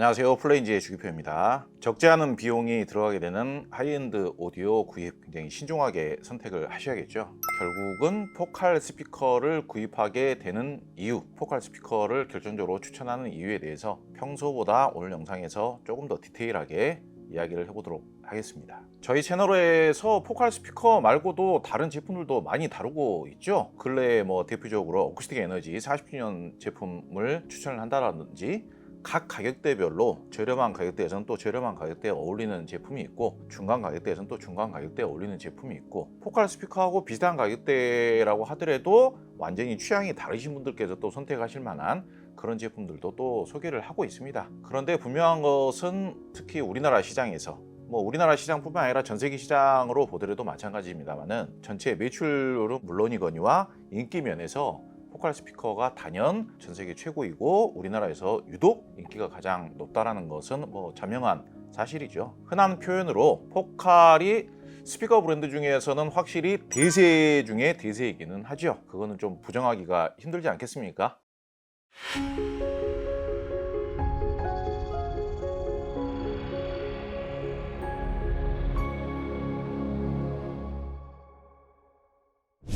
안녕하세요. 플레인즈의 주기표입니다. 적지 않은 비용이 들어가게 되는 하이엔드 오디오 구입 굉장히 신중하게 선택을 하셔야겠죠. 결국은 포칼 스피커를 구입하게 되는 이유, 포칼 스피커를 결정적으로 추천하는 이유에 대해서 평소보다 오늘 영상에서 조금 더 디테일하게 이야기를 해보도록 하겠습니다. 저희 채널에서 포칼 스피커 말고도 다른 제품들도 많이 다루고 있죠. 근래에 대표적으로 어쿠스틱 에너지 40주년 제품을 추천을 한다든지 각 가격대별로 저렴한 가격대에서는 또 저렴한 가격대에 어울리는 제품이 있고 중간 가격대에서는 또 중간 가격대에 어울리는 제품이 있고 포칼 스피커하고 비슷한 가격대라고 하더라도 완전히 취향이 다르신 분들께서 또 선택하실 만한 그런 제품들도 또 소개를 하고 있습니다. 그런데 분명한 것은 특히 우리나라 시장에서 우리나라 시장뿐만 아니라 전 세계 시장으로 보더라도 마찬가지입니다만은 전체 매출은 물론이거니와 인기 면에서 포칼 스피커가 단연 전 세계 최고이고 우리나라에서 유독 인기가 가장 높다라는 것은 자명한 사실이죠. 흔한 표현으로 포칼이 스피커 브랜드 중에서는 확실히 대세 중에 대세이기는 하죠. 그거는 좀 부정하기가 힘들지 않겠습니까?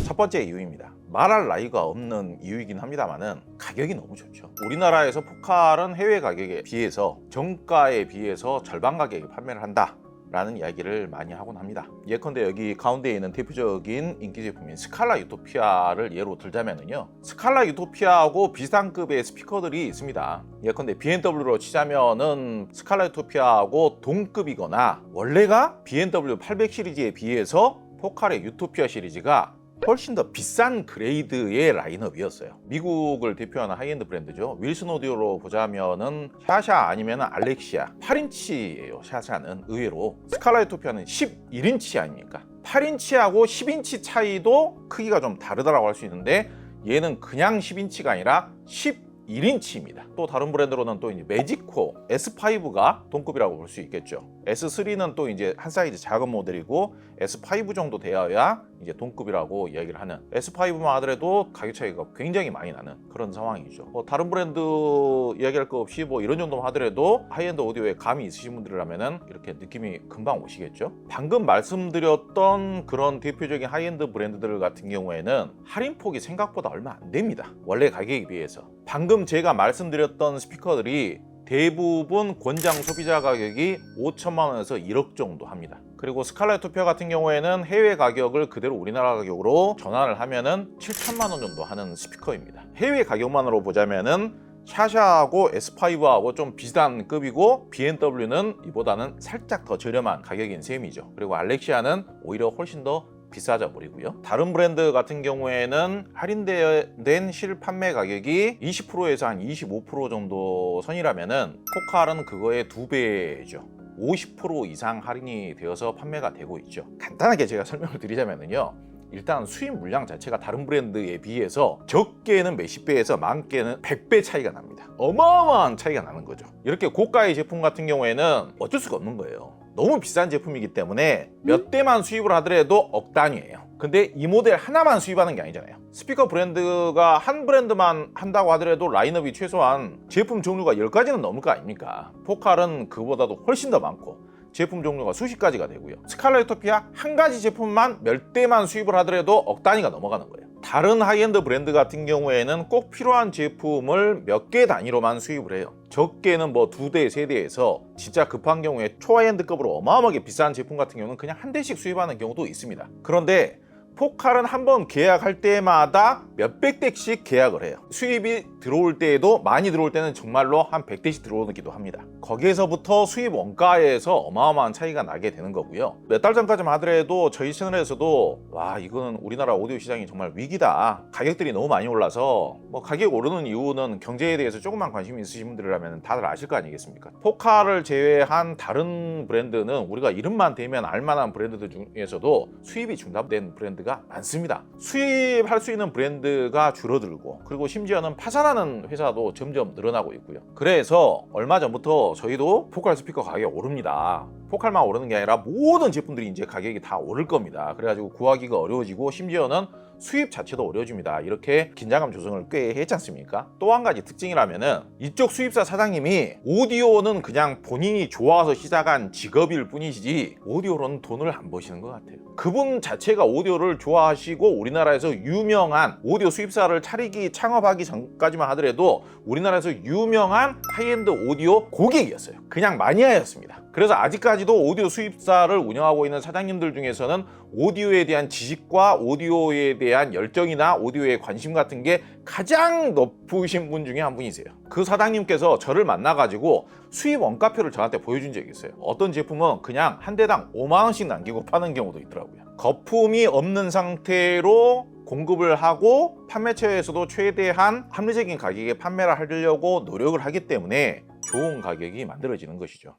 첫 번째 이유입니다. 말할 나위가 없는 이유이긴 합니다만은 가격이 너무 좋죠. 우리나라에서 포칼은 해외 가격에 비해서 정가에 비해서 절반 가격에 판매를 한다 라는 이야기를 많이 하곤 합니다. 예컨대 여기 가운데에 있는 대표적인 인기 제품인 스칼라 유토피아를 예로 들자면요, 스칼라 유토피아하고 비슷한 급의 스피커들이 있습니다. 예컨대 BMW로 치자면은 스칼라 유토피아하고 동급이거나 원래가 BMW 800 시리즈에 비해서 포칼의 유토피아 시리즈가 훨씬 더 비싼 그레이드의 라인업이었어요. 미국을 대표하는 하이엔드 브랜드죠. 윌슨 오디오로 보자면은 샤샤 아니면 알렉시아 8인치예요. 샤샤는 의외로 스칼라 유토피아는 11인치 아닙니까? 8인치하고 10인치 차이도 크기가 좀 다르다고 할 수 있는데 얘는 그냥 10인치가 아니라 11인치입니다. 또 다른 브랜드로는 또 이제 매직코 S5가 동급이라고 볼 수 있겠죠. S3는 또 이제 한 사이즈 작은 모델이고 S5 정도 되어야 이제 동급이라고 이야기를 하는, S5만 하더라도 가격 차이가 굉장히 많이 나는 그런 상황이죠. 다른 브랜드 이야기할 거 없이 이런 정도만 하더라도 하이엔드 오디오에 감이 있으신 분들이라면은 이렇게 느낌이 금방 오시겠죠. 방금 말씀드렸던 그런 대표적인 하이엔드 브랜드들 같은 경우에는 할인폭이 생각보다 얼마 안 됩니다. 원래 가격에 비해서. 방금 제가 말씀드렸던 스피커들이 대부분 권장 소비자 가격이 5천만 원에서 1억 정도 합니다. 그리고 스칼라 유토피아 같은 경우에는 해외 가격을 그대로 우리나라 가격으로 전환을 하면은 7천만 원 정도 하는 스피커입니다. 해외 가격만으로 보자면은 샤샤하고 S5하고 좀 비슷한 급이고 BMW는 이보다는 살짝 더 저렴한 가격인 셈이죠. 그리고 알렉시아는 오히려 훨씬 더 비싸져 버리고요. 다른 브랜드 같은 경우에는 할인된 실판매 가격이 20%에서 한 25% 정도 선이라면은 포칼은 그거의 2배죠. 50% 이상 할인이 되어서 판매가 되고 있죠. 간단하게 제가 설명을 드리자면요, 일단 수입 물량 자체가 다른 브랜드에 비해서 적게는 몇십 배에서 많게는 100배 차이가 납니다. 어마어마한 차이가 나는 거죠. 이렇게 고가의 제품 같은 경우에는 어쩔 수가 없는 거예요. 너무 비싼 제품이기 때문에 몇 대만 수입을 하더라도 억 단위예요. 근데 이 모델 하나만 수입하는 게 아니잖아요. 스피커 브랜드가 한 브랜드만 한다고 하더라도 라인업이 최소한 제품 종류가 10가지는 넘을 거 아닙니까? 포칼은 그보다도 훨씬 더 많고 제품 종류가 수십 가지가 되고요. 스칼라 유토피아 한 가지 제품만 몇 대만 수입을 하더라도 억 단위가 넘어가는 거예요. 다른 하이엔드 브랜드 같은 경우에는 꼭 필요한 제품을 몇 개 단위로만 수입을 해요. 적게는 2대, 3대에서 진짜 급한 경우에 초하이엔드급으로 어마어마하게 비싼 제품 같은 경우는 그냥 한 대씩 수입하는 경우도 있습니다. 그런데 포칼은 한번 계약할 때마다 몇백 대씩 계약을 해요. 수입이 들어올 때에도 많이 들어올 때는 정말로 한 100대씩 들어오기도 합니다. 거기에서부터 수입 원가에서 어마어마한 차이가 나게 되는 거고요. 몇 달 전까지만 하더라도 저희 채널에서도 와, 이거는 우리나라 오디오 시장이 정말 위기다, 가격들이 너무 많이 올라서 가격 오르는 이유는 경제에 대해서 조금만 관심이 있으신 분들이라면 다들 아실 거 아니겠습니까? 포칼을 제외한 다른 브랜드는 우리가 이름만 대면 알만한 브랜드들 중에서도 수입이 중단된 브랜드가 많습니다. 수입할 수 있는 브랜드가 줄어들고, 그리고 심지어는 파산하는 회사도 점점 늘어나고 있고요. 그래서 얼마 전부터 저희도 포칼 스피커 가격이 오릅니다. 포칼만 오르는 게 아니라 모든 제품들이 이제 가격이 다 오를 겁니다. 그래가지고 구하기가 어려워지고 심지어는 수입 자체도 어려워집니다. 이렇게 긴장감 조성을 꽤 했지 않습니까? 또 한 가지 특징이라면은 이쪽 수입사 사장님이 오디오는 그냥 본인이 좋아서 시작한 직업일 뿐이지 오디오로는 돈을 안 버시는 것 같아요. 그분 자체가 오디오를 좋아하시고 우리나라에서 유명한 오디오 수입사를 창업하기 전까지만 하더라도 우리나라에서 유명한 하이엔드 오디오 고객이었어요. 그냥 마니아였습니다. 그래서 아직까지도 오디오 수입사를 운영하고 있는 사장님들 중에서는 오디오에 대한 지식과 오디오에 대한 열정이나 오디오에 관심 같은 게 가장 높으신 분 중에 한 분이세요. 그 사장님께서 저를 만나가지고 수입 원가표를 저한테 보여준 적이 있어요. 어떤 제품은 그냥 한 대당 5만 원씩 남기고 파는 경우도 있더라고요. 거품이 없는 상태로 공급을 하고 판매처에서도 최대한 합리적인 가격에 판매를 하려고 노력을 하기 때문에 좋은 가격이 만들어지는 것이죠.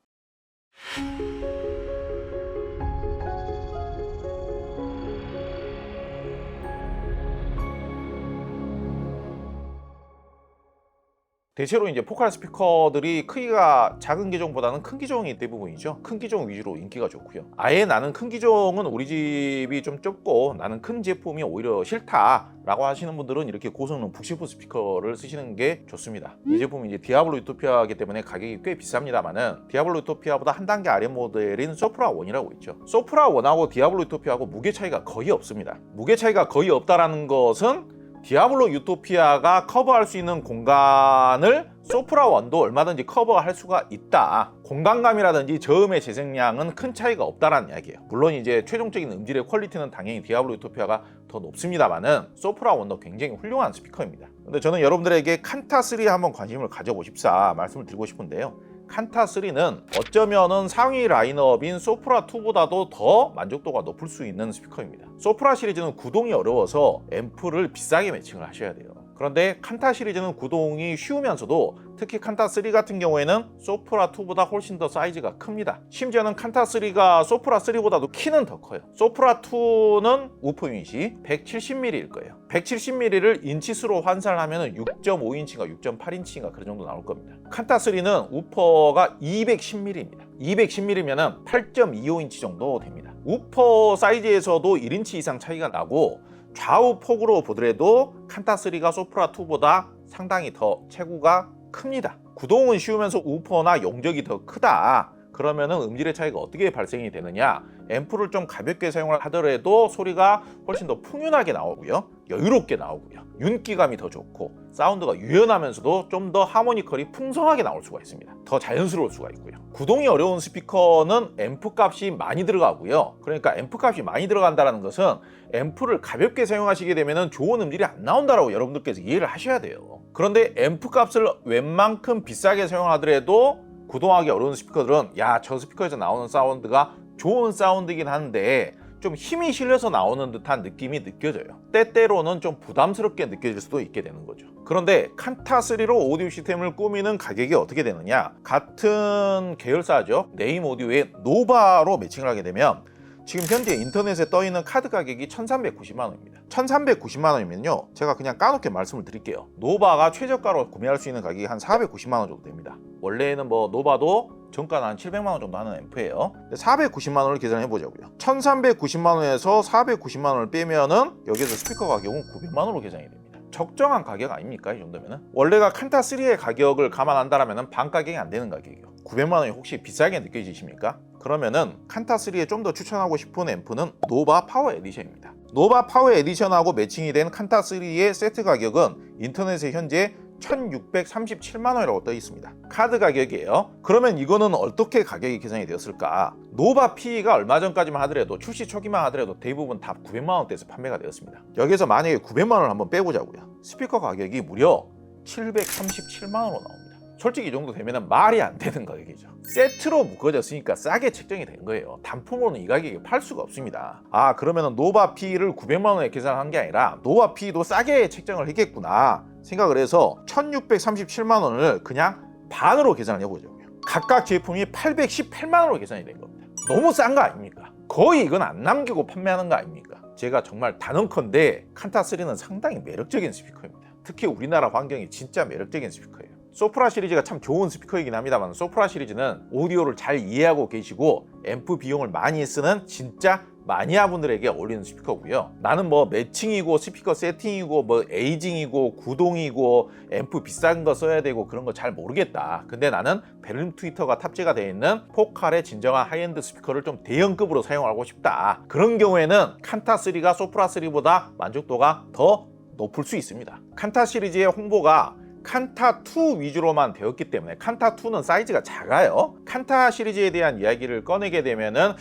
대체로 이제 포칼 스피커들이 크기가 작은 기종보다는 큰 기종이 대부분이죠. 큰 기종 위주로 인기가 좋고요. 아예 나는 큰 기종은 우리 집이 좀 좁고 나는 큰 제품이 오히려 싫다라고 하시는 분들은 이렇게 고성능 북시프 스피커를 쓰시는 게 좋습니다. 이 제품은 이제 디아블로 유토피아이기 때문에 가격이 꽤 비쌉니다만은 디아블로 유토피아보다 한 단계 아래 모델인 소프라 1이라고 있죠. 소프라 1하고 디아블로 유토피아하고 무게 차이가 거의 없습니다. 무게 차이가 거의 없다라는 것은 디아블로 유토피아가 커버할 수 있는 공간을 소프라 1도 얼마든지 커버할 수가 있다. 공간감이라든지 저음의 재생량은 큰 차이가 없다라는 이야기예요. 물론 이제 최종적인 음질의 퀄리티는 당연히 디아블로 유토피아가 더 높습니다만은 소프라 1도 굉장히 훌륭한 스피커입니다. 근데 저는 여러분들에게 칸타 3에 한번 관심을 가져보십사 말씀을 드리고 싶은데요. 칸타 3는 어쩌면은 상위 라인업인 소프라 2보다도 더 만족도가 높을 수 있는 스피커입니다. 소프라 시리즈는 구동이 어려워서 앰프를 비싸게 매칭을 하셔야 돼요. 그런데 칸타 시리즈는 구동이 쉬우면서도 특히 칸타 3 같은 경우에는 소프라 2보다 훨씬 더 사이즈가 큽니다. 심지어는 칸타 3가 소프라 3보다도 키는 더 커요. 소프라 2는 우퍼 유닛이 170mm일 거예요. 170mm를 인치수로 환산하면 6.5인치인가 6.8인치인가 그런 정도 나올 겁니다. 칸타 3는 우퍼가 210mm입니다. 210mm면 8.25인치 정도 됩니다. 우퍼 사이즈에서도 1인치 이상 차이가 나고 좌우 폭으로 보더라도 칸타 3가 소프라 2보다 상당히 더 체구가 큽니다. 구동은 쉬우면서 우퍼나 용적이 더 크다. 그러면은 음질의 차이가 어떻게 발생이 되느냐? 앰프를 좀 가볍게 사용을 하더라도 소리가 훨씬 더 풍요하게 나오고요. 여유롭게 나오고요. 윤기감이 더 좋고 사운드가 유연하면서도 좀 더 하모니컬이 풍성하게 나올 수가 있습니다. 더 자연스러울 수가 있고요. 구동이 어려운 스피커는 앰프 값이 많이 들어가고요. 그러니까 앰프 값이 많이 들어간다는 것은 앰프를 가볍게 사용하시게 되면 좋은 음질이 안 나온다라고 여러분들께서 이해를 하셔야 돼요. 그런데 앰프 값을 웬만큼 비싸게 사용하더라도 구동하기 어려운 스피커들은 야, 저 스피커에서 나오는 사운드가 좋은 사운드이긴 한데 좀 힘이 실려서 나오는 듯한 느낌이 느껴져요. 때때로는 좀 부담스럽게 느껴질 수도 있게 되는 거죠. 그런데 칸타 3로 오디오 시스템을 꾸미는 가격이 어떻게 되느냐? 같은 계열사죠. 네임 오디오의 노바로 매칭을 하게 되면 지금 현재 인터넷에 떠있는 카드 가격이 1,390만 원입니다. 1,390만 원이면요, 제가 그냥 까놓게 말씀을 드릴게요. 노바가 최저가로 구매할 수 있는 가격이 한 490만 원 정도 됩니다. 원래는 뭐 노바도 정가는 한 700만 원 정도 하는 앰프예요. 490만 원을 계산해 보자고요. 1,390만 원에서 490만 원을 빼면은 여기서 스피커 가격은 900만 원으로 계산이 됩니다. 적정한 가격 아닙니까? 이 정도면은 원래가 칸타 3의 가격을 감안한다라면 반 가격이 안 되는 가격이에요. 900만 원이 혹시 비싸게 느껴지십니까? 그러면은 칸타 3에 좀 더 추천하고 싶은 앰프는 노바 파워 에디션입니다. 노바 파워 에디션하고 매칭이 된 칸타 3의 세트 가격은 인터넷에 현재 1,637만 원이라고 떠 있습니다. 카드 가격이에요. 그러면 이거는 어떻게 가격이 계산이 되었을까? 노바 P가 얼마 전까지만 하더라도 출시 초기만 하더라도 대부분 다 900만 원대에서 판매가 되었습니다. 여기서 만약에 900만 원을 한번 빼보자고요. 스피커 가격이 무려 737만 원으로 나옵니다. 솔직히 이 정도 되면 말이 안 되는 가격이죠. 세트로 묶어졌으니까 싸게 책정이 된 거예요. 단품으로는 이 가격에 팔 수가 없습니다. 아, 그러면 노바 P를 900만 원에 계산한 게 아니라 노바 P도 싸게 책정을 했겠구나 생각을 해서 1,637만 원을 그냥 반으로 계산을 해보자고요. 각각 제품이 818만 원으로 계산이 된 겁니다. 너무 싼 거 아닙니까? 거의 이건 안 남기고 판매하는 거 아닙니까? 제가 정말 단언컨대 칸타 3는 상당히 매력적인 스피커입니다. 특히 우리나라 환경이 진짜 매력적인 스피커예요. 소프라 시리즈가 참 좋은 스피커이긴 합니다만 소프라 시리즈는 오디오를 잘 이해하고 계시고 앰프 비용을 많이 쓰는 진짜 마니아 분들에게 어울리는 스피커고요. 나는 뭐 매칭이고 스피커 세팅이고 뭐 에이징이고 구동이고 앰프 비싼 거 써야 되고 그런 거 잘 모르겠다. 근데 나는 베를린 트위터가 탑재가 되어 있는 포칼의 진정한 하이엔드 스피커를 좀 대형급으로 사용하고 싶다. 그런 경우에는 칸타3가 소프라3보다 만족도가 더 높을 수 있습니다. 칸타 시리즈의 홍보가 칸타2 위주로만 되었기 때문에 칸타2는 사이즈가 작아요. 칸타 시리즈에 대한 이야기를 꺼내게 되면은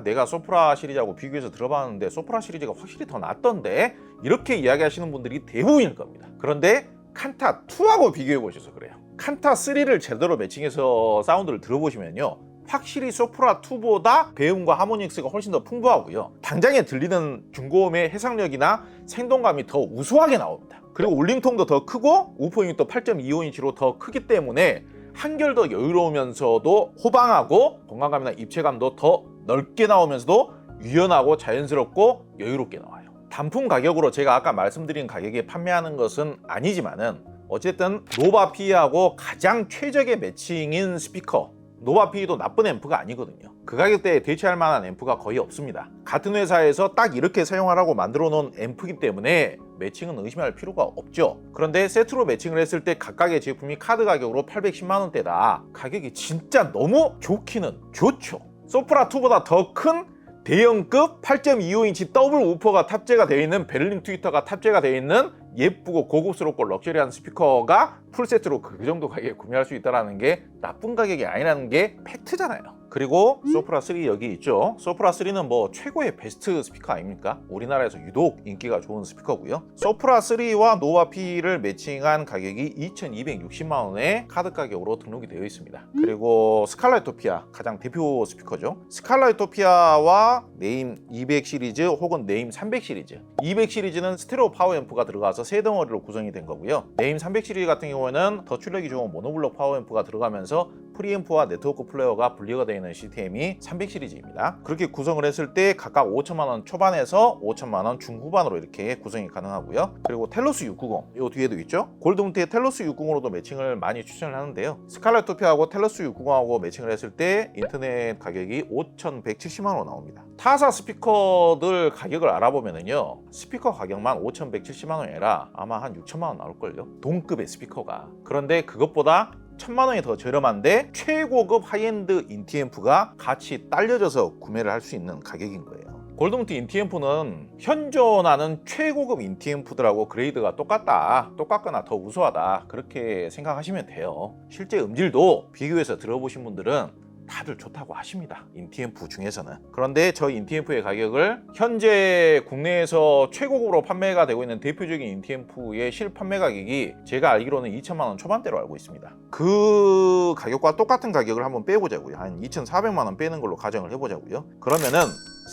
내가 소프라 시리즈하고 비교해서 들어봤는데 소프라 시리즈가 확실히 더 낫던데 이렇게 이야기하시는 분들이 대부분일 겁니다. 그런데 칸타2하고 비교해 보셔서 그래요. 칸타3를 제대로 매칭해서 사운드를 들어보시면요, 확실히 소프라2보다 배음과 하모닉스가 훨씬 더 풍부하고요, 당장에 들리는 중고음의 해상력이나 생동감이 더 우수하게 나옵니다. 그리고 울림통도 더 크고 우포임이 또 8.25인치로 더 크기 때문에 한결 더 여유로우면서도 호방하고 공간감이나 입체감도 더 넓게 나오면서도 유연하고 자연스럽고 여유롭게 나와요. 단품 가격으로 제가 아까 말씀드린 가격에 판매하는 것은 아니지만은 어쨌든 노바 PE하고 가장 최적의 매칭인 스피커. 노바 PE도 나쁜 앰프가 아니거든요. 그 가격대에 대체할 만한 앰프가 거의 없습니다. 같은 회사에서 딱 이렇게 사용하라고 만들어 놓은 앰프이기 때문에 매칭은 의심할 필요가 없죠. 그런데 세트로 매칭을 했을 때 각각의 제품이 카드 가격으로 810만 원대다. 가격이 진짜 너무 좋기는 좋죠. 소프라2보다 더 큰 대형급 8.25인치 더블 우퍼가 탑재가 되어 있는 베를린 트위터가 탑재가 되어 있는 예쁘고 고급스럽고 럭셔리한 스피커가 풀세트로 그 정도 가격에 구매할 수 있다는 게 나쁜 가격이 아니라는 게 팩트잖아요. 그리고 소프라3 여기 있죠. 소프라3는 뭐 최고의 베스트 스피커 아닙니까? 우리나라에서 유독 인기가 좋은 스피커고요. 소프라3와 노바 PE를 매칭한 가격이 2,260만 원의 카드 가격으로 등록이 되어 있습니다. 그리고 스칼라이토피아, 가장 대표 스피커죠. 스칼라이토피아와 네임 200 시리즈 혹은 네임 300 시리즈, 200 시리즈는 스테레오 파워 앰프가 들어가서 세 덩어리로 구성이 된 거고요. 네임 300 시리즈 같은 경우에는 더 출력이 좋은 모노블록 파워 앰프가 들어가면서 프리앰프와 네트워크 플레이어가 분리가 되어 있는 CTM이 300 시리즈입니다. 그렇게 구성을 했을 때 각각 5천만 원 초반에서 5천만 원 중후반으로 이렇게 구성이 가능하고요. 그리고 텔로스 690, 이 뒤에도 있죠. 골드문트의 텔로스 690으로도 매칭을 많이 추천을 하는데요. 스칼라토피아하고 텔로스 690하고 매칭을 했을 때 인터넷 가격이 5,170만 원 나옵니다. 타사 스피커들 가격을 알아보면은요, 스피커 가격만 5,170만 원이 아니라 아마 한 6천만 원 나올걸요. 동급의 스피커가. 그런데 그것보다 1,000만 원이 더 저렴한데 최고급 하이엔드 인티앰프가 같이 딸려져서 구매를 할 수 있는 가격인 거예요. 골드문트 인티앰프는 현존하는 최고급 인티앰프들하고 그레이드가 똑같거나 더 우수하다, 그렇게 생각하시면 돼요. 실제 음질도 비교해서 들어보신 분들은 다들 좋다고 하십니다, 인티앰프 중에서는. 그런데 저 인티앰프의 가격을 현재 국내에서 최고급으로 판매가 되고 있는 대표적인 인티앰프의 실판매 가격이 제가 알기로는 2천만 원 초반대로 알고 있습니다. 그 가격과 똑같은 가격을 한번 빼보자고요. 한 2,400만 원 빼는 걸로 가정을 해보자고요. 그러면은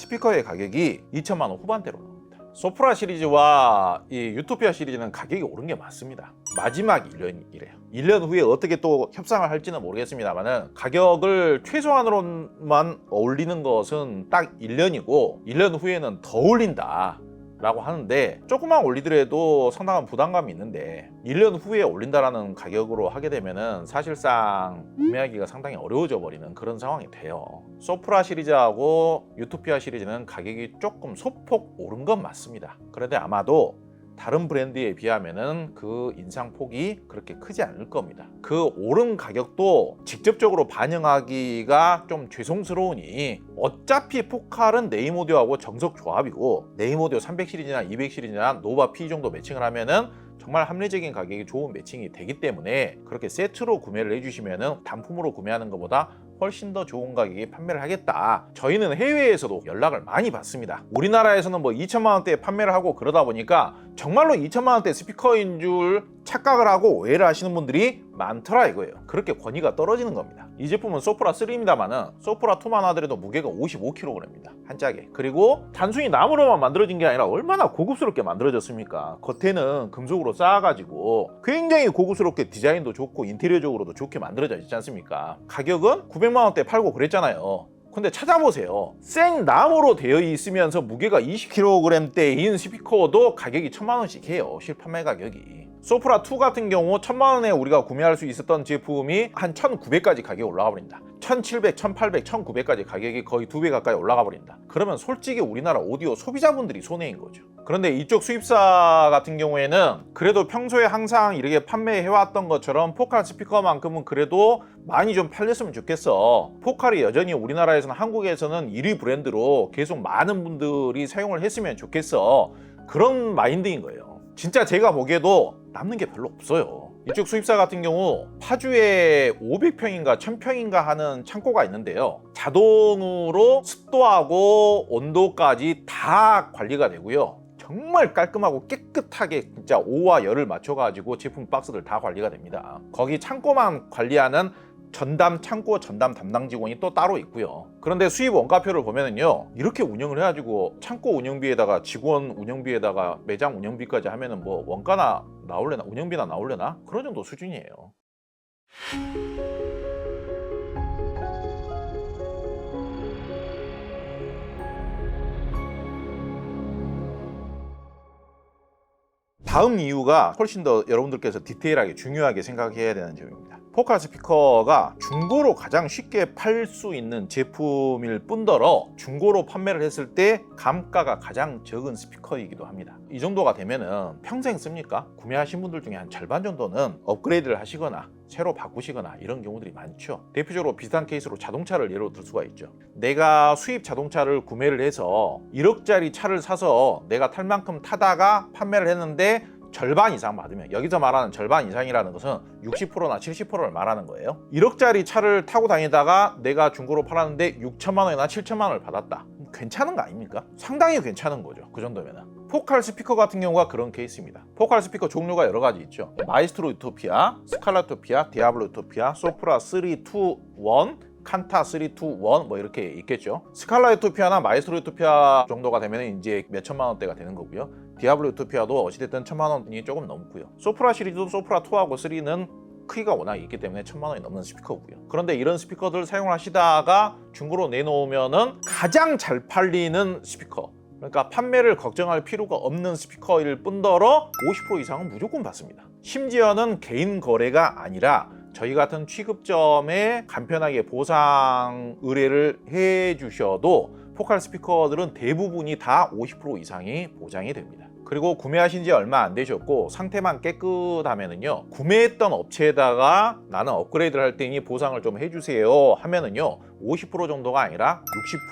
스피커의 가격이 2천만 원 후반대로 나옵니다. 소프라 시리즈와 이 유토피아 시리즈는 가격이 오른 게 맞습니다. 마지막 1년이래요. 1년 후에 어떻게 또 협상을 할지는 모르겠습니다만은 가격을 최소한으로만 올리는 것은 딱 1년이고 1년 후에는 더 올린다 라고 하는데, 조금만 올리더라도 상당한 부담감이 있는데 1년 후에 올린다라는 가격으로 하게 되면은 사실상 구매하기가 상당히 어려워져 버리는 그런 상황이 돼요. 소프라 시리즈하고 유토피아 시리즈는 가격이 조금 소폭 오른 건 맞습니다. 그런데 아마도 다른 브랜드에 비하면은 그 인상폭이 그렇게 크지 않을 겁니다. 그 오른 가격도 직접적으로 반영하기가 좀 죄송스러우니 어차피 포칼은 네임 오디오하고 정석 조합이고 네임 오디오 300 시리즈나 200 시리즈나 노바 PE 정도 매칭을 하면은 정말 합리적인 가격이 좋은 매칭이 되기 때문에 그렇게 세트로 구매를 해주시면은 단품으로 구매하는 것보다 훨씬 더 좋은 가격에 판매를 하겠다. 저희는 해외에서도 연락을 많이 받습니다. 우리나라에서는 뭐 2천만 원대에 판매를 하고 그러다 보니까 정말로 2천만 원대 스피커인 줄 착각을 하고 오해를 하시는 분들이 많더라 이거예요. 그렇게 권위가 떨어지는 겁니다. 이 제품은 소프라 3입니다만은 소프라 2만 하더라도 무게가 55kg입니다. 한 짝에. 그리고 단순히 나무로만 만들어진 게 아니라 얼마나 고급스럽게 만들어졌습니까? 겉에는 금속으로 쌓아가지고 굉장히 고급스럽게 디자인도 좋고 인테리어적으로도 좋게 만들어져 있지 않습니까? 가격은 900만 원대 팔고 그랬잖아요. 근데 찾아보세요. 생나무로 되어 있으면서 무게가 20kg대인 스피커도 가격이 1,000만 원씩 해요. 실판매 가격이. 소프라 2 같은 경우 1,000만 원에 우리가 구매할 수 있었던 제품이 한 1,900까지 가격이 올라가 버린다. 1,700, 1,800, 1,900까지 가격이 거의 2배 가까이 올라가 버린다. 그러면 솔직히 우리나라 오디오 소비자분들이 손해인 거죠. 그런데 이쪽 수입사 같은 경우에는 그래도 평소에 항상 이렇게 판매해왔던 것처럼 포칼 스피커만큼은 그래도 많이 좀 팔렸으면 좋겠어. 포칼이 여전히 우리나라에서는, 한국에서는 1위 브랜드로 계속 많은 분들이 사용을 했으면 좋겠어. 그런 마인드인 거예요. 진짜 제가 보기에도 남는 게 별로 없어요. 이쪽 수입사 같은 경우 파주에 500평인가 1000평인가 하는 창고가 있는데요. 자동으로 습도하고 온도까지 다 관리가 되고요. 정말 깔끔하고 깨끗하게 진짜 오와 열을 맞춰가지고 제품 박스들 다 관리가 됩니다. 거기 창고만 관리하는 창고 전담 담당 직원이 또 따로 있고요. 그런데 수입 원가표를 보면은요, 이렇게 운영을 해가지고 창고 운영비에다가 직원 운영비에다가 매장 운영비까지 하면은 뭐 원가나 나올려나, 운영비나 나올려나, 그런 정도 수준이에요. 다음 이유가 훨씬 더 여러분들께서 디테일하게 중요하게 생각해야 되는 점입니다. 포칼 스피커가 중고로 가장 쉽게 팔 수 있는 제품일 뿐더러 중고로 판매를 했을 때 감가가 가장 적은 스피커이기도 합니다. 이 정도가 되면은 평생 씁니까? 구매하신 분들 중에 한 절반 정도는 업그레이드를 하시거나 새로 바꾸시거나 이런 경우들이 많죠. 대표적으로 비슷한 케이스로 자동차를 예로 들 수가 있죠. 내가 수입 자동차를 구매를 해서 1억짜리 차를 사서 내가 탈 만큼 타다가 판매를 했는데 절반 이상 받으면, 여기서 말하는 절반 이상이라는 것은 60%나 70%를 말하는 거예요. 1억짜리 차를 타고 다니다가 내가 중고로 팔았는데 6천만 원이나 7천만 원을 받았다. 괜찮은 거 아닙니까? 상당히 괜찮은 거죠. 그 정도면은. 포칼 스피커 같은 경우가 그런 케이스입니다. 포칼 스피커 종류가 여러 가지 있죠. 마이스트로 유토피아, 스칼라 유토피아, 디아블로 유토피아, 소프라 3, 2, 1, 칸타 3, 2, 1 뭐 이렇게 있겠죠. 스칼라 유토피아나 마이스트로 유토피아 정도가 되면 이제 몇 천만 원대가 되는 거고요. 디아블로 유토피아도 어찌됐든 1,000만 원이 조금 넘고요. 소프라 시리즈도 소프라 2하고 3는 크기가 워낙 있기 때문에 1,000만 원이 넘는 스피커고요. 그런데 이런 스피커들을 사용을 하시다가 중고로 내놓으면은 가장 잘 팔리는 스피커, 그러니까 판매를 걱정할 필요가 없는 스피커일 뿐더러 50% 이상은 무조건 받습니다. 심지어는 개인 거래가 아니라 저희 같은 취급점에 간편하게 보상 의뢰를 해주셔도 포칼 스피커들은 대부분이 다 50% 이상이 보장이 됩니다. 그리고 구매하신 지 얼마 안 되셨고 상태만 깨끗하면은요, 구매했던 업체에다가 나는 업그레이드를 할 테니 보상을 좀 해주세요 하면은요, 50% 정도가 아니라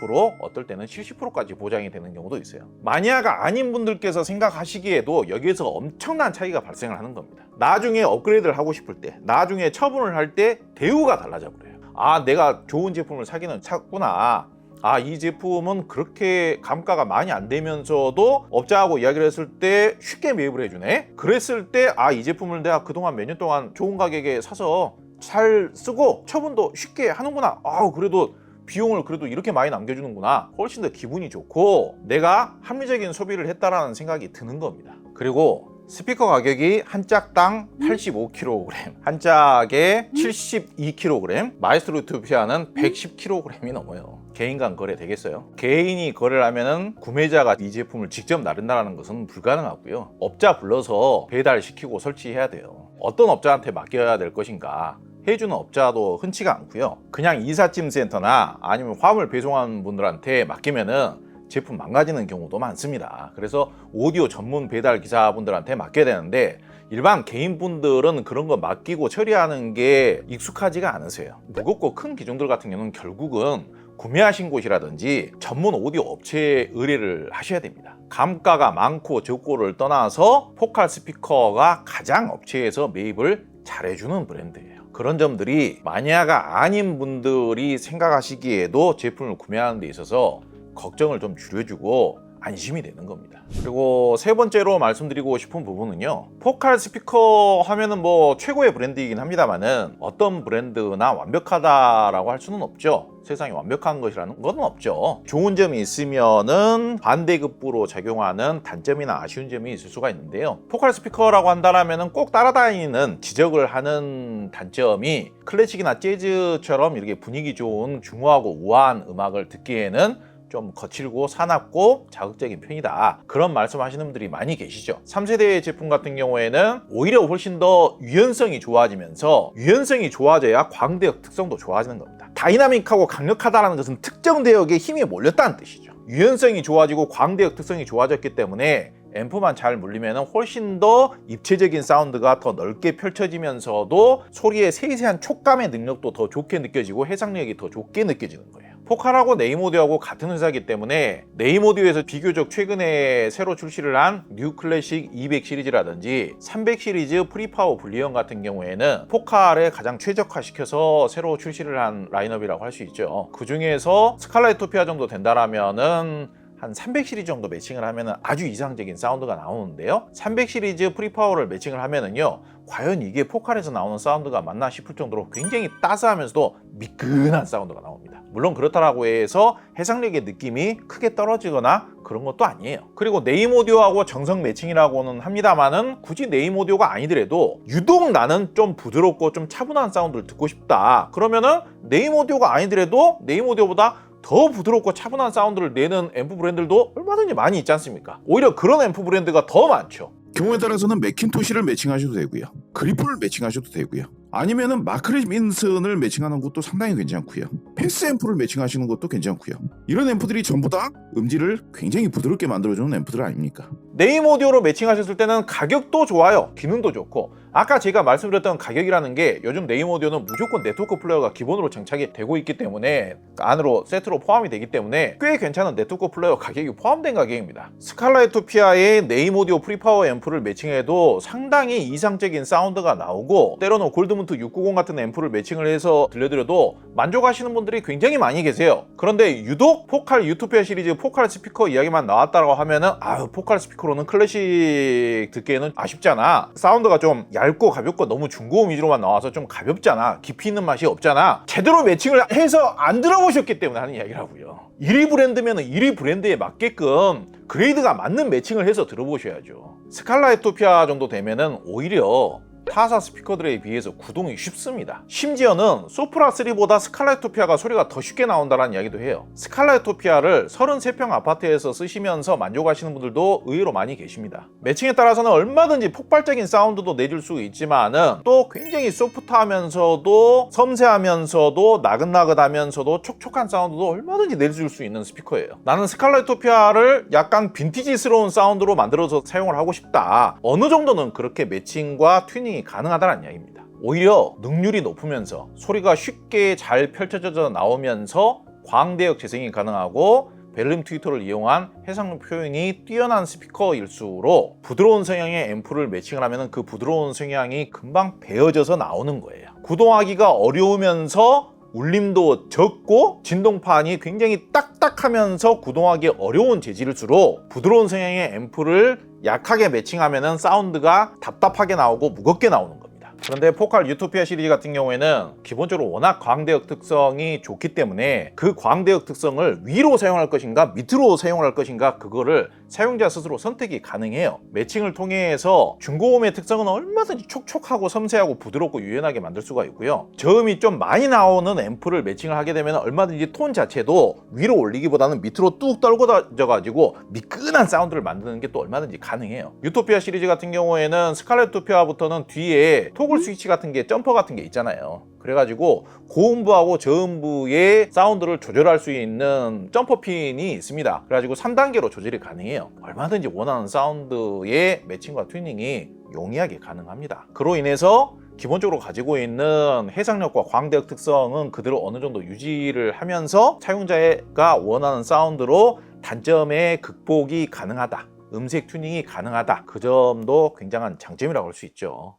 60%, 어떨 때는 70%까지 보장이 되는 경우도 있어요. 마니아가 아닌 분들께서 생각하시기에도 여기에서 엄청난 차이가 발생을 하는 겁니다. 나중에 업그레이드를 하고 싶을 때, 나중에 처분을 할 때 대우가 달라져 버려요. 아, 내가 좋은 제품을 사기는 샀구나. 아, 이 제품은 그렇게 감가가 많이 안 되면서도 업자하고 이야기를 했을 때 쉽게 매입을 해주네. 그랬을 때 아, 이 제품을 내가 그동안 몇 년 동안 좋은 가격에 사서 잘 쓰고 처분도 쉽게 하는구나. 아, 그래도 비용을 그래도 이렇게 많이 남겨주는구나. 훨씬 더 기분이 좋고 내가 합리적인 소비를 했다라는 생각이 드는 겁니다. 그리고 스피커 가격이 한 짝당 85kg, 한 짝에 72kg, 마이스트로 유토피아는 110kg이 넘어요. 개인 간 거래 되겠어요? 개인이 거래를 하면은 구매자가 이 제품을 직접 나른다는 것은 불가능하고요. 업자 불러서 배달시키고 설치해야 돼요. 어떤 업자한테 맡겨야 될 것인가? 해주는 업자도 흔치가 않고요. 그냥 이삿짐 센터나 아니면 화물 배송하는 분들한테 맡기면은 제품 망가지는 경우도 많습니다. 그래서 오디오 전문 배달 기사분들한테 맡겨야 되는데 일반 개인분들은 그런 거 맡기고 처리하는 게 익숙하지가 않으세요. 무겁고 큰 기종들 같은 경우는 결국은 구매하신 곳이라든지 전문 오디오 업체에 의뢰를 하셔야 됩니다. 감가가 많고 적고를 떠나서 포칼 스피커가 가장 업체에서 매입을 잘해주는 브랜드예요. 그런 점들이 마니아가 아닌 분들이 생각하시기에도 제품을 구매하는 데 있어서 걱정을 좀 줄여주고 안심이 되는 겁니다. 그리고 세 번째로 말씀드리고 싶은 부분은요, 포칼 스피커 하면은 뭐 최고의 브랜드이긴 합니다만은 어떤 브랜드나 완벽하다라고 할 수는 없죠. 세상에 완벽한 것이라는 건 없죠. 좋은 점이 있으면은 반대급부로 작용하는 단점이나 아쉬운 점이 있을 수가 있는데요. 포칼 스피커라고 한다면은 꼭 따라다니는 지적을 하는 단점이 클래식이나 재즈처럼 이렇게 분위기 좋은 중후하고 우아한 음악을 듣기에는 좀 거칠고 사납고 자극적인 편이다, 그런 말씀하시는 분들이 많이 계시죠. 3세대 제품 같은 경우에는 오히려 훨씬 더 유연성이 좋아지면서, 유연성이 좋아져야 광대역 특성도 좋아지는 겁니다. 다이나믹하고 강력하다는 것은 특정 대역에 힘이 몰렸다는 뜻이죠. 유연성이 좋아지고 광대역 특성이 좋아졌기 때문에 앰프만 잘 물리면 훨씬 더 입체적인 사운드가 더 넓게 펼쳐지면서도 소리의 세세한 촉감의 능력도 더 좋게 느껴지고 해상력이 더 좋게 느껴지는 거예요. 포칼하고 네임오디오하고 같은 회사이기 때문에 네임오디오에서 비교적 최근에 새로 출시를 한 뉴 클래식 200 시리즈라든지 300 시리즈 프리파워 분리형 같은 경우에는 포칼에 가장 최적화시켜서 새로 출시를 한 라인업이라고 할 수 있죠. 그 중에서 스칼라이토피아 정도 된다라면은 한 300 시리즈 정도 매칭을 하면 아주 이상적인 사운드가 나오는데요. 300 시리즈 프리파워를 매칭을 하면은요, 과연 이게 포칼에서 나오는 사운드가 맞나 싶을 정도로 굉장히 따스하면서도 미끈한 사운드가 나옵니다. 물론 그렇다고 해서 해상력의 느낌이 크게 떨어지거나 그런 것도 아니에요. 그리고 네임오디오하고 정성 매칭이라고는 합니다만은 굳이 네임오디오가 아니더라도 유독 나는 좀 부드럽고 좀 차분한 사운드를 듣고 싶다, 그러면은 네임오디오가 아니더라도 네임오디오보다 더 부드럽고 차분한 사운드를 내는 앰프 브랜드들도 얼마든지 많이 있지 않습니까? 오히려 그런 앰프 브랜드가 더 많죠. 경우에 따라서는 맥킨토시를 매칭하셔도 되고요, 그리폰을 매칭하셔도 되고요, 아니면은 마크레 민슨을 매칭하는 것도 상당히 괜찮고요, 패스 앰프를 매칭하시는 것도 괜찮고요. 이런 앰프들이 전부 다 음질을 굉장히 부드럽게 만들어주는 앰프들 아닙니까? 네임오디오로 매칭하셨을 때는 가격도 좋아요, 기능도 좋고. 아까 제가 말씀드렸던 가격이라는 게 요즘 네임오디오는 무조건 네트워크 플레이어가 기본으로 장착이 되고 있기 때문에, 안으로 세트로 포함이 되기 때문에 꽤 괜찮은 네트워크 플레이어 가격이 포함된 가격입니다. 스칼라이토피아의 네임오디오 프리파워 앰프를 매칭해도 상당히 이상적인 사운드가 나오고, 때로는 골드문트 690 같은 앰프를 매칭을 해서 들려드려도 만족하시는 분들이 굉장히 많이 계세요. 그런데 유독 포칼 유토피아 시리즈 포칼 스피커 이야기만 나왔다고 하면은 포칼 스피커로는 클래식 듣기에는 아쉽잖아, 사운드가 좀 얇고 가볍고 너무 중고음 위주로만 나와서 좀 가볍잖아, 깊이 있는 맛이 없잖아, 제대로 매칭을 해서 안 들어보셨기 때문에 하는 이야기라고요. 1위 브랜드면 1위 브랜드에 맞게끔 그레이드가 맞는 매칭을 해서 들어보셔야죠. 스칼라이토피아 정도 되면은 오히려 타사 스피커들에 비해서 구동이 쉽습니다. 심지어는 소프라 3보다 스칼라이토피아가 소리가 더 쉽게 나온다는 이야기도 해요. 스칼라이토피아를 33평 아파트에서 쓰시면서 만족하시는 분들도 의외로 많이 계십니다. 매칭에 따라서는 얼마든지 폭발적인 사운드도 내줄 수 있지만은 또 굉장히 소프트하면서도 섬세하면서도 나긋나긋하면서도 촉촉한 사운드도 얼마든지 내줄 수 있는 스피커예요. 나는 스칼라이토피아를 약간 빈티지스러운 사운드로 만들어서 사용을 하고 싶다, 어느 정도는 그렇게 매칭과 튜닝 가능하다는 이야기입니다. 오히려 능률이 높으면서 소리가 쉽게 잘 펼쳐져 나오면서 광대역 재생이 가능하고 벨름 트위터를 이용한 해상력 표현이 뛰어난 스피커일수록 부드러운 성향의 앰프를 매칭을 하면 그 부드러운 성향이 금방 배어져서 나오는 거예요. 구동하기가 어려우면서 울림도 적고 진동판이 굉장히 딱딱하면서 구동하기 어려운 재질일수록 부드러운 성향의 앰프를 약하게 매칭하면 사운드가 답답하게 나오고 무겁게 나오는 겁니다. 그런데 포칼 유토피아 시리즈 같은 경우에는 기본적으로 워낙 광대역 특성이 좋기 때문에 그 광대역 특성을 위로 사용할 것인가 밑으로 사용할 것인가, 그거를 사용자 스스로 선택이 가능해요. 매칭을 통해서 중고음의 특성은 얼마든지 촉촉하고 섬세하고 부드럽고 유연하게 만들 수가 있고요, 저음이 좀 많이 나오는 앰프를 매칭을 하게 되면 얼마든지 톤 자체도 위로 올리기보다는 밑으로 뚝 떨궈져 가지고 미끈한 사운드를 만드는 게 또 얼마든지 가능해요. 유토피아 시리즈 같은 경우에는 스칼라이토피아부터는 뒤에 토글 스위치 같은 게, 점퍼 같은 게 있잖아요. 그래가지고 고음부하고 저음부의 사운드를 조절할 수 있는 점퍼 핀이 있습니다. 그래가지고 3단계로 조절이 가능해요. 얼마든지 원하는 사운드의 매칭과 튜닝이 용이하게 가능합니다. 그로 인해서 기본적으로 가지고 있는 해상력과 광대역 특성은 그대로 어느 정도 유지를 하면서 사용자가 원하는 사운드로 단점의 극복이 가능하다, 음색 튜닝이 가능하다, 그 점도 굉장한 장점이라고 할 수 있죠.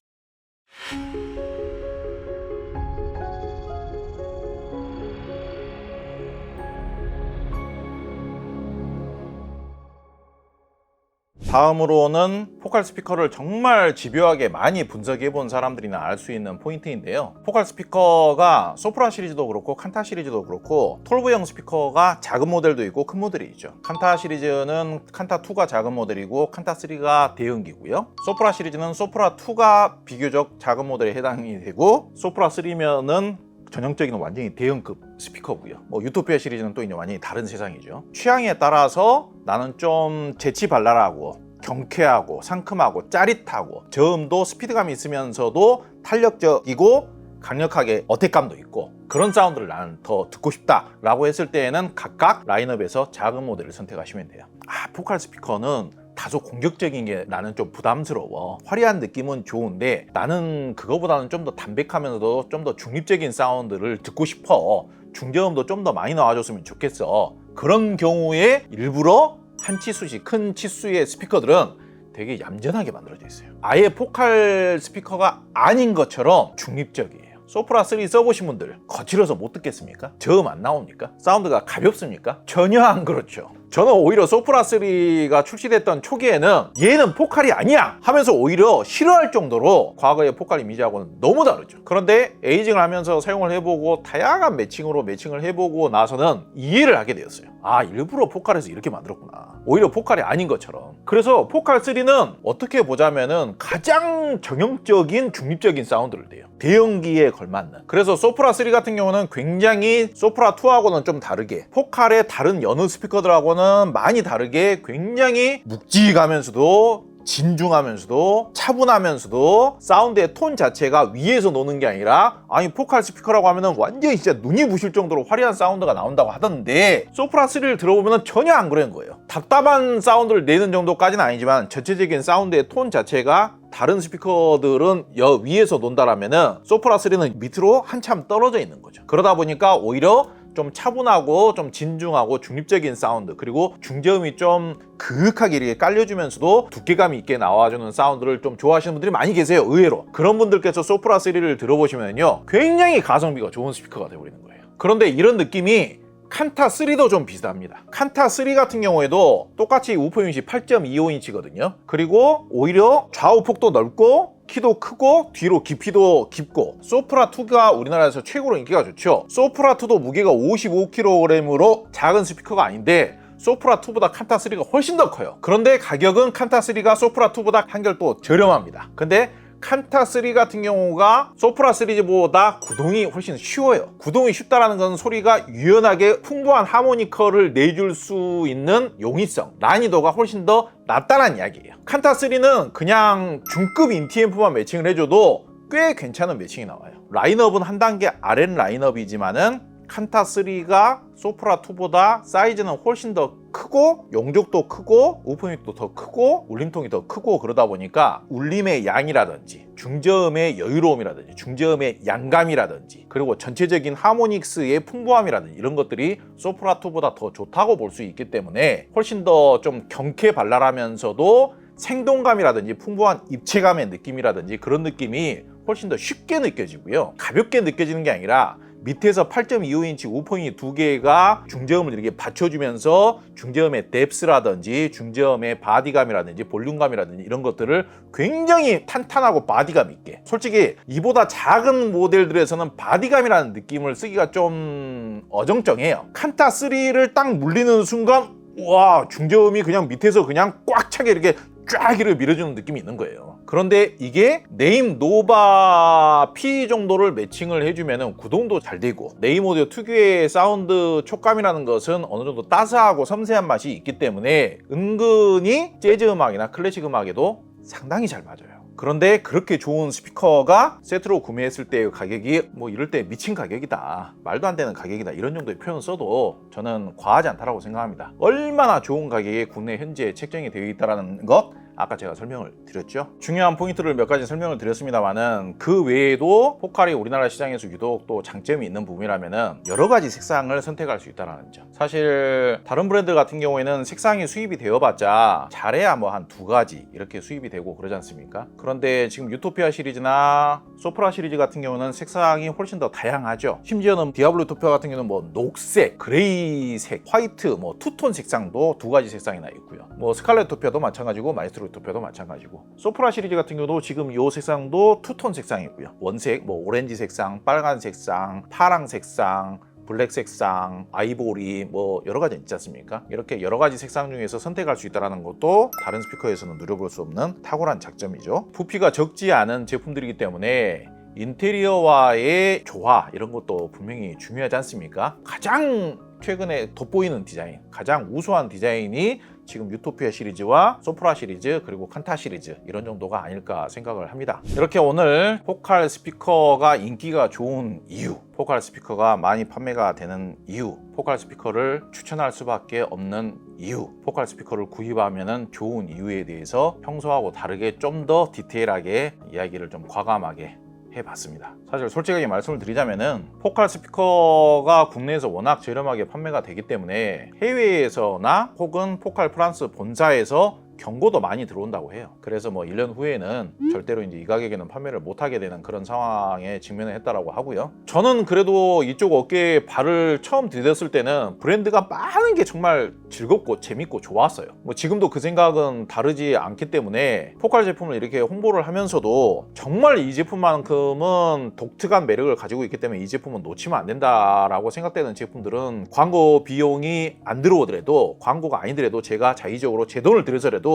다음으로는 포칼 스피커를 정말 집요하게 많이 분석해 본 사람들이나 알 수 있는 포인트인데요. 포칼 스피커가 소프라 시리즈도 그렇고 칸타 시리즈도 그렇고 톨브형 스피커가 작은 모델도 있고 큰 모델이 있죠. 칸타 시리즈는 칸타 2가 작은 모델이고 칸타 3가 대형기고요. 소프라 시리즈는 소프라 2가 비교적 작은 모델에 해당이 되고 소프라 3면은 전형적인 완전히 대형급 스피커고요. 유토피아 시리즈는 또 이제 완전히 다른 세상이죠. 취향에 따라서 나는 좀 재치발랄하고 경쾌하고 상큼하고 짜릿하고 저음도 스피드감이 있으면서도 탄력적이고 강력하게 어택감도 있고 그런 사운드를 나는 더 듣고 싶다라고 했을 때에는 각각 라인업에서 작은 모델을 선택하시면 돼요. 포칼 스피커는 다소 공격적인 게 나는 좀 부담스러워. 화려한 느낌은 좋은데 나는 그거보다는 좀 더 담백하면서도 좀 더 중립적인 사운드를 듣고 싶어. 중저음도 좀 더 많이 나와줬으면 좋겠어. 그런 경우에 일부러 한 치수씩 큰 치수의 스피커들은 되게 얌전하게 만들어져 있어요. 아예 포칼 스피커가 아닌 것처럼 중립적이에요. 소프라 3 써보신 분들 거칠어서 못 듣겠습니까? 저음 안 나옵니까? 사운드가 가볍습니까? 전혀 안 그렇죠. 저는 오히려 소프라 3가 출시됐던 초기에는 얘는 포칼이 아니야 하면서 오히려 싫어할 정도로 과거의 포칼 이미지하고는 너무 다르죠. 그런데 에이징을 하면서 사용을 해보고 다양한 매칭을 해보고 나서는 이해를 하게 되었어요. 일부러 포칼에서 이렇게 만들었구나. 오히려 포칼이 아닌 것처럼. 그래서 포칼 3는 어떻게 보자면은 가장 정형적인 중립적인 사운드를 내요. 대형기에 걸맞는. 그래서 소프라 3 같은 경우는 굉장히 소프라 2하고는 좀 다르게 포칼의 다른 여느 스피커들하고는 많이 다르게 굉장히 묵직하면서도 진중하면서도 차분하면서도 사운드의 톤 자체가 위에서 노는 게 아니라 포칼 스피커라고 하면은 완전히 진짜 눈이 부실 정도로 화려한 사운드가 나온다고 하던데 소프라 3를 들어보면 전혀 안 그런 거예요. 답답한 사운드를 내는 정도까지는 아니지만 전체적인 사운드의 톤 자체가 다른 스피커들은 위에서 논다라면은 소프라 3는 밑으로 한참 떨어져 있는 거죠. 그러다 보니까 오히려 좀 차분하고 좀 진중하고 중립적인 사운드 그리고 중저음이 좀 그윽하게 이렇게 깔려주면서도 두께감이 있게 나와주는 사운드를 좀 좋아하시는 분들이 많이 계세요. 의외로. 그런 분들께서 소프라 3를 들어보시면요 굉장히 가성비가 좋은 스피커가 되어버리는 거예요. 그런데 이런 느낌이 칸타 3도 좀 비슷합니다. 칸타 3 같은 경우에도 똑같이 우퍼 유닛이 8.25인치거든요. 그리고 오히려 좌우 폭도 넓고 키도 크고 뒤로 깊이도 깊고 소프라 2가 우리나라에서 최고로 인기가 좋죠. 소프라 2도 무게가 55kg으로 작은 스피커가 아닌데 소프라 2보다 칸타 3가 훨씬 더 커요. 그런데 가격은 칸타 3가 소프라 2보다 한결 또 저렴합니다. 근데 칸타 3 같은 경우가 소프라 시리즈보다 구동이 훨씬 쉬워요. 구동이 쉽다라는 건 소리가 유연하게 풍부한 하모니커를 내줄 수 있는 용이성, 난이도가 훨씬 더 낮다는 이야기예요. 칸타 3는 그냥 중급 인티앰프만 매칭을 해줘도 꽤 괜찮은 매칭이 나와요. 라인업은 한 단계 아래 라인업이지만은 칸타 3가 소프라 2보다 사이즈는 훨씬 더 크고 용적도 크고 오픈익도 더 크고 울림통이 더 크고 그러다 보니까 울림의 양이라든지 중저음의 여유로움이라든지 중저음의 양감이라든지 그리고 전체적인 하모닉스의 풍부함이라든지 이런 것들이 소프라 2보다 더 좋다고 볼 수 있기 때문에 훨씬 더 좀 경쾌발랄하면서도 생동감이라든지 풍부한 입체감의 느낌이라든지 그런 느낌이 훨씬 더 쉽게 느껴지고요. 가볍게 느껴지는 게 아니라 밑에서 8.25인치 우퍼인이 두 개가 중저음을 이렇게 받쳐주면서 중저음의 뎁스라든지 중저음의 바디감이라든지 볼륨감이라든지 이런 것들을 굉장히 탄탄하고 바디감 있게 솔직히 이보다 작은 모델들에서는 바디감이라는 느낌을 쓰기가 좀 어정쩡해요. 칸타 3를 딱 물리는 순간 와 중저음이 그냥 밑에서 그냥 꽉 차게 이렇게 쫙 이렇게 밀어주는 느낌이 있는 거예요. 그런데 이게 네임 노바 P 정도를 매칭을 해주면 구동도 잘 되고 네임 오디오 특유의 사운드 촉감이라는 것은 어느 정도 따스하고 섬세한 맛이 있기 때문에 은근히 재즈 음악이나 클래식 음악에도 상당히 잘 맞아요. 그런데 그렇게 좋은 스피커가 세트로 구매했을 때의 가격이 이럴 때 미친 가격이다, 말도 안 되는 가격이다 이런 정도의 표현 써도 저는 과하지 않다라고 생각합니다. 얼마나 좋은 가격에 국내 현재 책정이 되어 있다는 것 아까 제가 설명을 드렸죠. 중요한 포인트를 몇 가지 설명을 드렸습니다만은 그 외에도 포칼이 우리나라 시장에서 유독 또 장점이 있는 부분이라면은 여러 가지 색상을 선택할 수 있다는 점. 사실 다른 브랜드 같은 경우에는 색상이 수입이 되어봤자 잘해야 뭐 한 2가지 이렇게 수입이 되고 그러지 않습니까? 그런데 지금 유토피아 시리즈나 소프라 시리즈 같은 경우는 색상이 훨씬 더 다양하죠. 심지어는 디아블로 유토피아 같은 경우는 뭐 녹색, 그레이색, 화이트, 뭐 투톤 색상도 2가지 색상이나 있고요. 뭐 스칼렛 유토피아도 마찬가지고 마이스트로 유토피아도 마찬가지고, 소프라 시리즈 같은 경우도 지금 이 색상도 투톤 색상이고요. 원색, 뭐 오렌지 색상, 빨간 색상, 파랑 색상, 블랙 색상, 아이보리, 뭐 여러 가지 있지 않습니까? 이렇게 여러 가지 색상 중에서 선택할 수 있다는 것도 다른 스피커에서는 누려볼 수 없는 탁월한 장점이죠. 부피가 적지 않은 제품들이기 때문에 인테리어와의 조화 이런 것도 분명히 중요하지 않습니까? 가장 최근에 돋보이는 디자인, 가장 우수한 디자인이 지금 유토피아 시리즈와 소프라 시리즈 그리고 칸타 시리즈 이런 정도가 아닐까 생각을 합니다. 이렇게 오늘 포칼 스피커가 인기가 좋은 이유, 포칼 스피커가 많이 판매가 되는 이유, 포칼 스피커를 추천할 수밖에 없는 이유, 포칼 스피커를 구입하면 좋은 이유에 대해서 평소하고 다르게 좀 더 디테일하게 이야기를 좀 과감하게 해봤습니다. 사실 솔직하게 말씀을 드리자면은 포칼 스피커가 국내에서 워낙 저렴하게 판매가 되기 때문에 해외에서나 혹은 포칼 프랑스 본사에서 경고도 많이 들어온다고 해요. 그래서 뭐 1년 후에는 절대로 이제 이 가격에는 판매를 못하게 되는 그런 상황에 직면을 했다라고 하고요. 저는 그래도 이쪽 업계에 발을 처음 디뎠을 때는 브랜드가 많은 게 정말 즐겁고 재밌고 좋았어요. 뭐 지금도 그 생각은 다르지 않기 때문에 포칼 제품을 이렇게 홍보를 하면서도 정말 이 제품만큼은 독특한 매력을 가지고 있기 때문에 이 제품은 놓치면 안 된다라고 생각되는 제품들은 광고 비용이 안 들어오더라도, 광고가 아니더라도 제가 자의적으로 제 돈을 들여서라도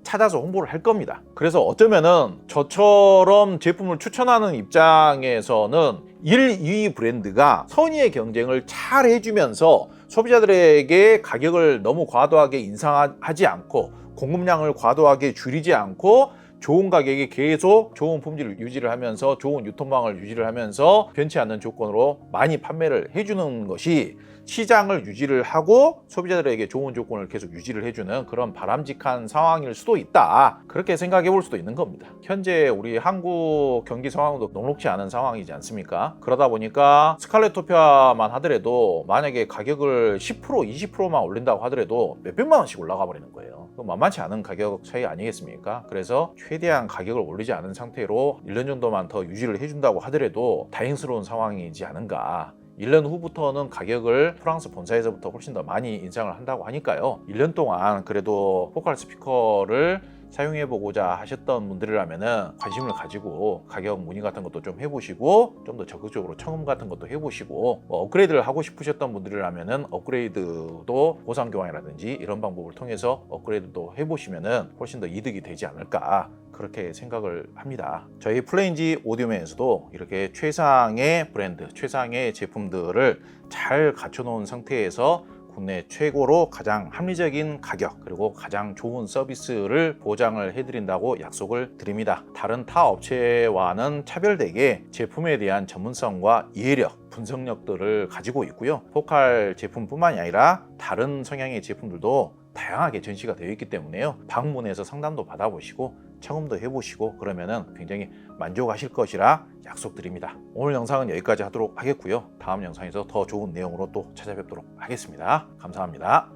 찾아서 홍보를 할 겁니다. 그래서 어쩌면은 저처럼 제품을 추천하는 입장에서는 1, 2위 브랜드가 선의의 경쟁을 잘 해주면서 소비자들에게 가격을 너무 과도하게 인상하지 않고 공급량을 과도하게 줄이지 않고 좋은 가격에 계속 좋은 품질을 유지를 하면서 좋은 유통망을 유지를 하면서 변치 않는 조건으로 많이 판매를 해주는 것이 시장을 유지를 하고 소비자들에게 좋은 조건을 계속 유지를 해주는 그런 바람직한 상황일 수도 있다, 그렇게 생각해 볼 수도 있는 겁니다. 현재 우리 한국 경기 상황도 녹록지 않은 상황이지 않습니까? 그러다 보니까 스칼렛 토피아만 하더라도 만약에 가격을 10% 20%만 올린다고 하더라도 몇백만 원씩 올라가 버리는 거예요. 만만치 않은 가격 차이 아니겠습니까? 그래서 최대한 가격을 올리지 않은 상태로 1년 정도만 더 유지를 해준다고 하더라도 다행스러운 상황이지 않은가. 1년 후부터는 가격을 프랑스 본사에서부터 훨씬 더 많이 인상을 한다고 하니까요. 1년 동안 그래도 포칼 스피커를 사용해보고자 하셨던 분들이라면 관심을 가지고 가격 문의 같은 것도 좀 해보시고 좀 더 적극적으로 청음 같은 것도 해보시고, 뭐 업그레이드를 하고 싶으셨던 분들이라면 업그레이드도 보상 교환이라든지 이런 방법을 통해서 업그레이드도 해보시면 훨씬 더 이득이 되지 않을까, 그렇게 생각을 합니다. 저희 플레인지 오디오맨에서도 이렇게 최상의 브랜드, 최상의 제품들을 잘 갖춰놓은 상태에서 국내 최고로 가장 합리적인 가격 그리고 가장 좋은 서비스를 보장을 해드린다고 약속을 드립니다. 다른 타 업체와는 차별되게 제품에 대한 전문성과 이해력, 분석력들을 가지고 있고요. 포칼 제품뿐만이 아니라 다른 성향의 제품들도 다양하게 전시가 되어 있기 때문에요. 방문해서 상담도 받아보시고 청음도 해보시고 그러면은 굉장히 만족하실 것이라 약속드립니다. 오늘 영상은 여기까지 하도록 하겠고요. 다음 영상에서 더 좋은 내용으로 또 찾아뵙도록 하겠습니다. 감사합니다.